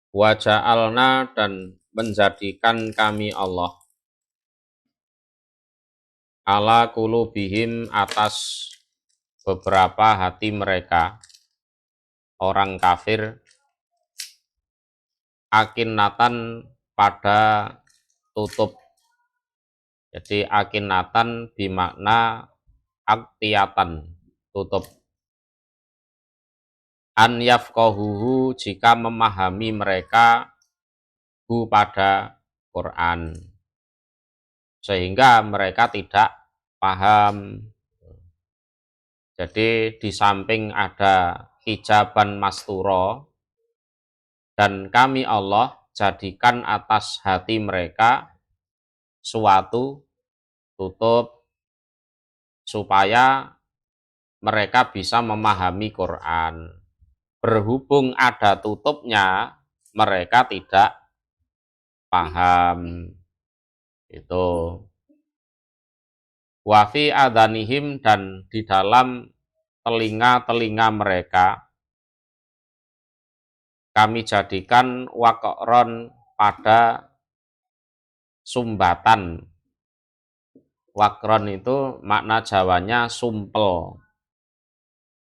Wa ja'alna dan menjadikan kami Allah ala qulubihim atas beberapa hati mereka orang kafir akinnatan pada tutup. Jadi akinnatan bimakna aktiyatan tutup. An yafqahuhu jika memahami mereka hu pada Quran, sehingga mereka tidak paham. Jadi di samping ada hijaban masturo, dan kami Allah jadikan atas hati mereka suatu tutup supaya mereka bisa memahami Quran. Berhubung ada tutupnya, mereka tidak paham. Itu wafi adanihim dan di dalam telinga-telinga mereka kami jadikan waqron pada sumbatan. Waqron itu makna Jawanya sumpel.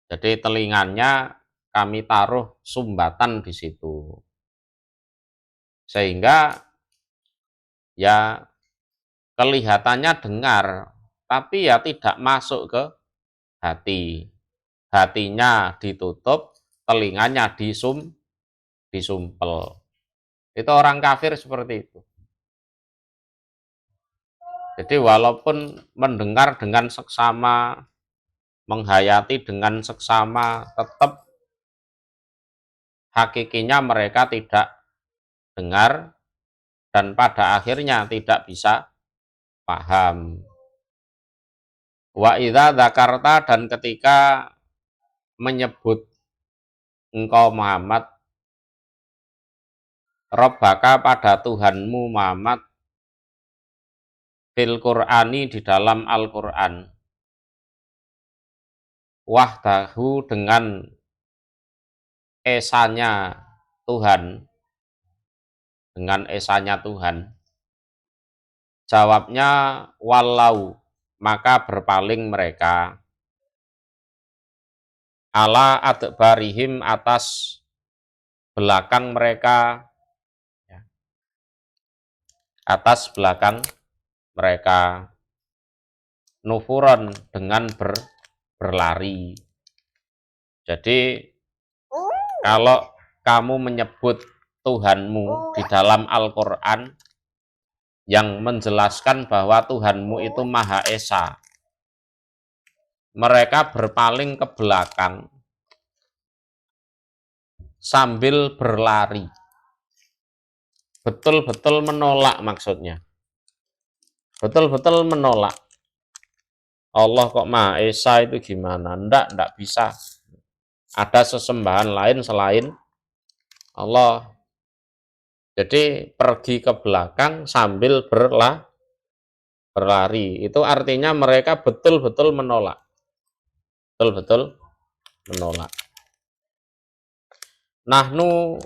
Jadi telinganya kami taruh sumbatan di situ. Sehingga ya kelihatannya dengar, tapi ya tidak masuk ke hati. Hatinya ditutup, telinganya disumpel. Itu orang kafir seperti itu. Jadi walaupun mendengar dengan seksama, menghayati dengan seksama, tetap hakikinya mereka tidak dengar dan pada akhirnya tidak bisa paham. Wa idza dzakarta dan ketika menyebut engkau Muhammad Rabbaka pada Tuhanmu Muhammad fil Qur'ani di dalam Al-Qur'an, wahdahu dengan esanya Tuhan, dengan esanya Tuhan, jawabnya walau, maka berpaling mereka ala adbarihim atas belakang mereka, atas belakang mereka, nufuron dengan berlari. Jadi kalau kamu menyebut Tuhanmu di dalam Al-Quran yang menjelaskan bahwa Tuhanmu itu Maha Esa, mereka berpaling ke belakang sambil berlari. Betul-betul menolak maksudnya. Betul-betul menolak. Allah kok Maha Esa itu gimana? Enggak bisa. Ada sesembahan lain selain Allah. Jadi pergi ke belakang sambil berlari. Itu artinya mereka betul-betul menolak. Betul-betul menolak. Nahnu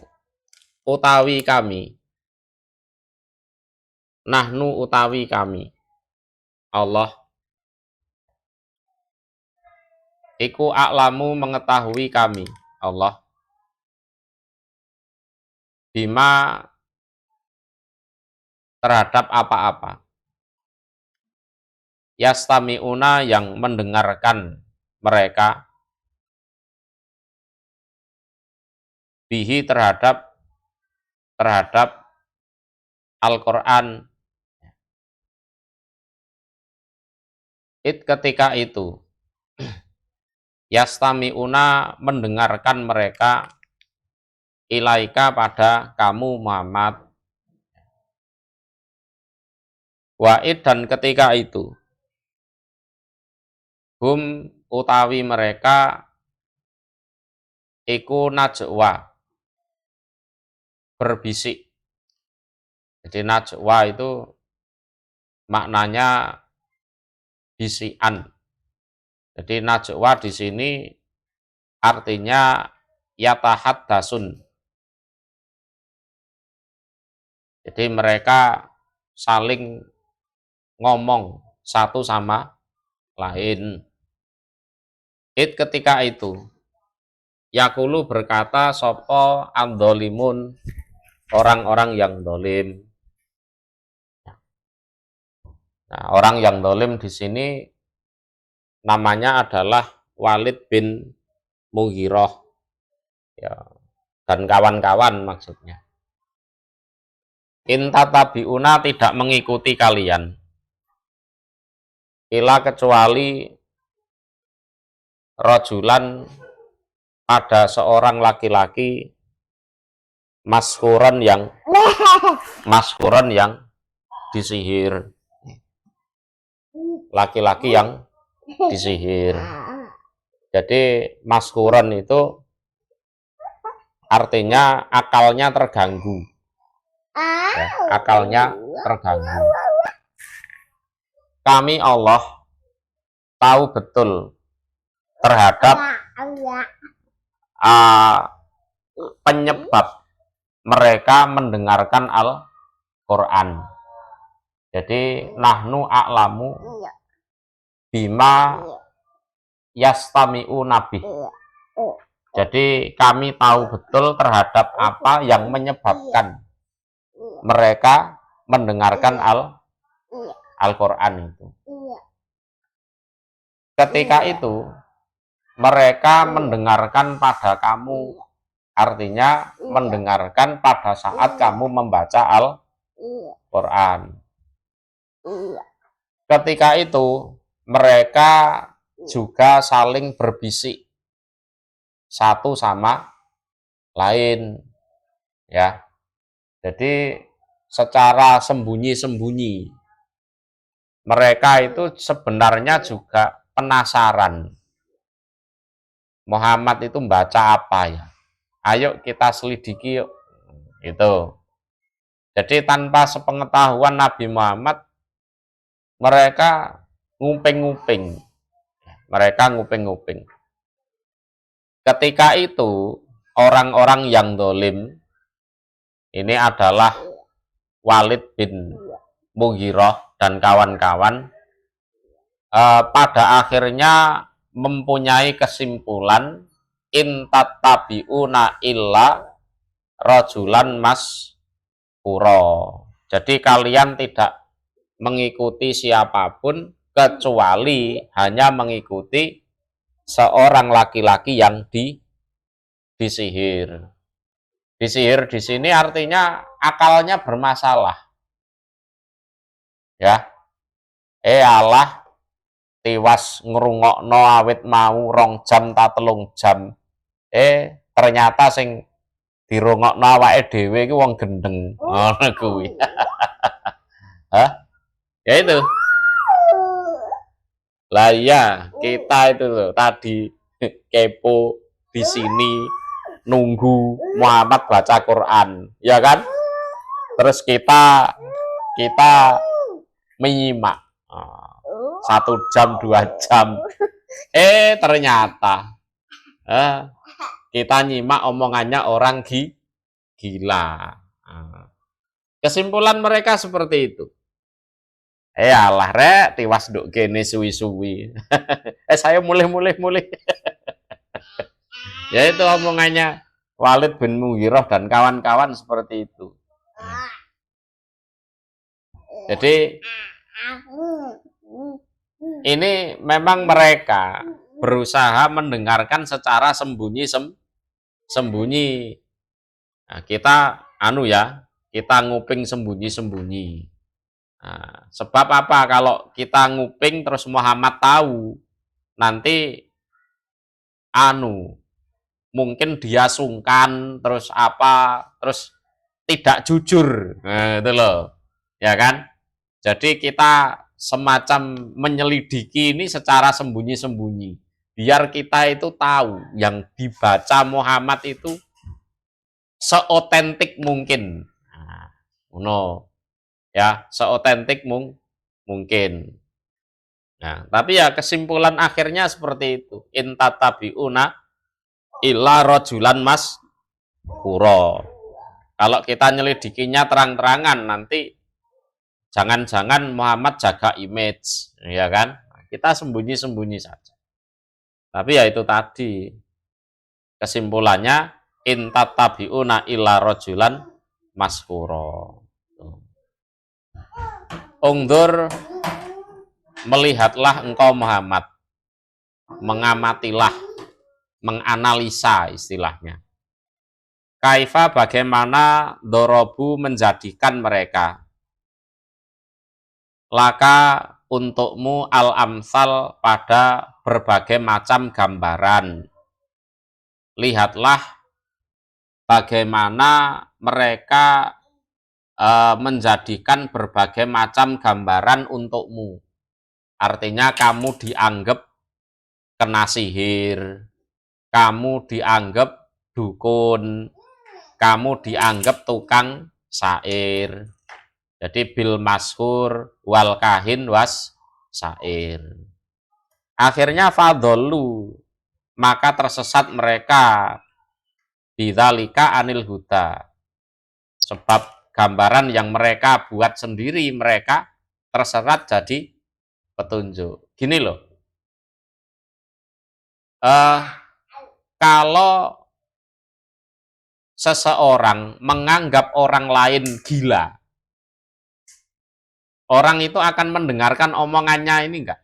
utawi kami. Nahnu utawi kami. Allah iku a'lamu mengetahui kami. Allah bima terhadap apa-apa. Yastami'una yang mendengarkan mereka bihi terhadap Al-Quran. Ketika itu yastami'una mendengarkan mereka ilaika pada kamu Muhammad. Wa'id dan ketika itu hum utawi mereka iku najwa berbisik. Jadi najwa itu maknanya bisikan. Jadi najwa di sini artinya yatahaddasun. Jadi mereka saling ngomong satu sama lain. Ketika itu Yakulu berkata sopo andolimun, orang-orang yang dolim. Nah, orang yang dolim di sini namanya adalah Walid bin Mughirah, ya, dan kawan-kawan maksudnya. Intatabiuna, tidak mengikuti kalian, ila kecuali rojulan, pada seorang laki-laki, maskuron yang disihir, laki-laki yang disihir. Jadi maskuron itu artinya akalnya terganggu, ya, akalnya terganggu. Kami Allah tahu betul terhadap penyebab mereka mendengarkan Al-Quran. Jadi nahnu a'lamu bima yastami'u nabi. Jadi kami tahu betul terhadap apa yang menyebabkan mereka mendengarkan Al-Quran itu. Ketika itu mereka mendengarkan pada kamu, artinya mendengarkan pada saat kamu membaca Al-Quran. Ketika itu mereka juga saling berbisik satu sama lain, ya. Jadi secara sembunyi-sembunyi mereka itu sebenarnya juga penasaran, Muhammad itu membaca apa ya? Ayo kita selidiki yuk. Itu. Jadi tanpa sepengetahuan Nabi Muhammad, mereka nguping-nguping. Mereka nguping-nguping. Ketika itu orang-orang yang dolim, ini adalah Walid bin Mughirah dan kawan-kawan, pada akhirnya mempunyai kesimpulan intatabiuna illa rajulan maskuro. Jadi kalian tidak mengikuti siapapun kecuali hanya mengikuti seorang laki-laki yang disihir. Disihir di sini artinya akalnya bermasalah. Ya. Allah tiwas ngrungokno awit mau 2 jam ta 3 jam. Ternyata sing dirungokno awake dhewe iki wong gendeng. Ngono kuwi. Hah? Ya itu. Lah iya, kita itu loh tadi kepo di sini nunggu Muhammad baca Quran, ya kan? Terus kita menyimak 1 jam 2 jam, ternyata kita nyimak omongannya orang gila. Kesimpulan mereka seperti itu. Alah rek, tiwas nduk kene suwi-suwi. Saya mulih. Ya itu omongannya Walid bin Mughirah dan kawan-kawan seperti itu. Jadi ini memang mereka berusaha mendengarkan secara sembunyi. Nah, kita kita nguping sembunyi. Nah, sebab apa? Kalau kita nguping terus Muhammad tahu, nanti mungkin dia sungkan, terus tidak jujur. Nah, itu loh. Ya kan? Jadi kita semacam menyelidiki ini secara sembunyi-sembunyi. Biar kita itu tahu yang dibaca Muhammad itu seotentik mungkin. Nah, ya, seotentik mungkin. Nah, tapi ya kesimpulan akhirnya seperti itu. Intatabiuna illa rajulan maskuro. Kalau kita nyelidikinya terang-terangan, nanti jangan-jangan Muhammad jaga image, ya kan? Kita sembunyi-sembunyi saja. Tapi ya itu tadi, kesimpulannya, in tattabi'una illa rajulan maskuro. Ungdur, melihatlah engkau Muhammad, mengamatilah, menganalisa istilahnya. Kaifa, bagaimana dorobu menjadikan mereka, laka untukmu al-amsal pada berbagai macam gambaran. Lihatlah bagaimana mereka menjadikan berbagai macam gambaran untukmu. Artinya kamu dianggap kena sihir, kamu dianggap dukun, kamu dianggap tukang syair. Jadi bil mashur wal kahin was syair. Akhirnya fadolu, maka tersesat mereka bidzalika anil huda. Sebab gambaran yang mereka buat sendiri, mereka terserat jadi petunjuk. Gini loh, kalau seseorang menganggap orang lain gila, orang itu akan mendengarkan omongannya ini enggak?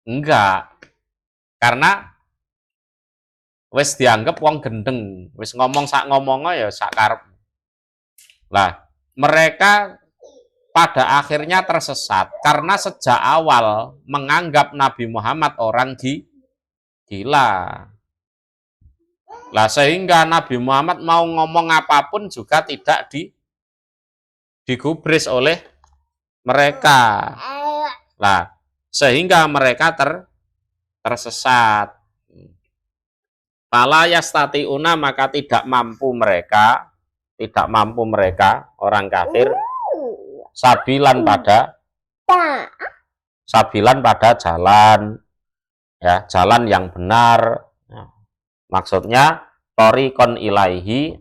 Enggak. Karena wis dianggap wong gendeng, wis ngomong sak ngomongnya ya sak karep. Lah, mereka pada akhirnya tersesat karena sejak awal menganggap Nabi Muhammad orang gila. Lah sehingga Nabi Muhammad mau ngomong apapun juga tidak digubris oleh mereka. Lah sehingga mereka tersesat. Fala yastati'una, maka tidak mampu mereka orang kafir sabilan pada jalan, ya, jalan yang benar. Maksudnya torikon ilaihi,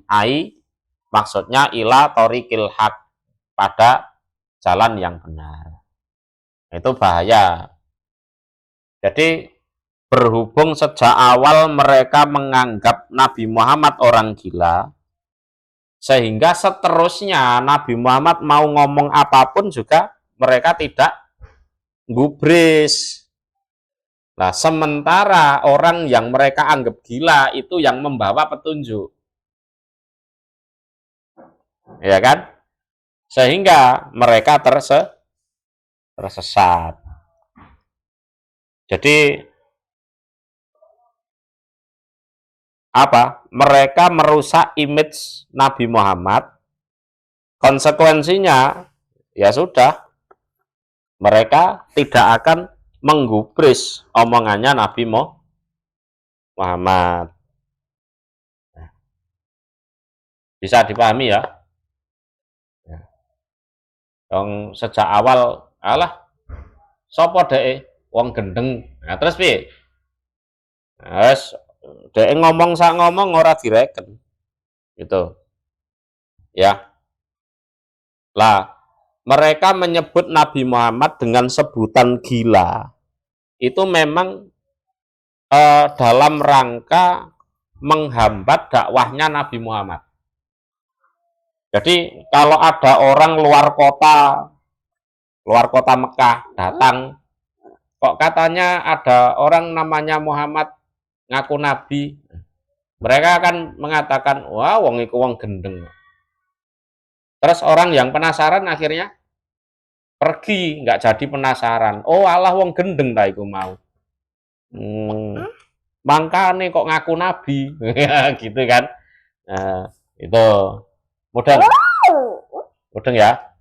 maksudnya ila torikil haq, pada jalan yang benar. Itu bahaya. Jadi berhubung sejak awal mereka menganggap Nabi Muhammad orang gila, sehingga seterusnya Nabi Muhammad mau ngomong apapun juga mereka tidak gubris. Nah, sementara orang yang mereka anggap gila itu yang membawa petunjuk. Ya kan? Sehingga mereka tersesat. Jadi apa? Mereka merusak image Nabi Muhammad. Konsekuensinya ya sudah, mereka tidak akan menggubris omongannya Nabi Muhammad. Bisa dipahami ya? Yang sejak awal alah sopo dek wong gendeng. Nah, terus piye? Wes dek ngomong sak ngomong ora direken. Gitu. Ya. Lah, mereka menyebut Nabi Muhammad dengan sebutan gila. Itu memang dalam rangka menghambat dakwahnya Nabi Muhammad. Jadi kalau ada orang luar kota Mekah datang, kok katanya ada orang namanya Muhammad ngaku Nabi, mereka akan mengatakan, wah wong iku wong gendeng. Terus orang yang penasaran akhirnya pergi, nggak jadi penasaran. Oh alah wong gendeng ta iku mau. Mangkane kok ngaku Nabi, gitu kan? Nah, itu mudeng ya.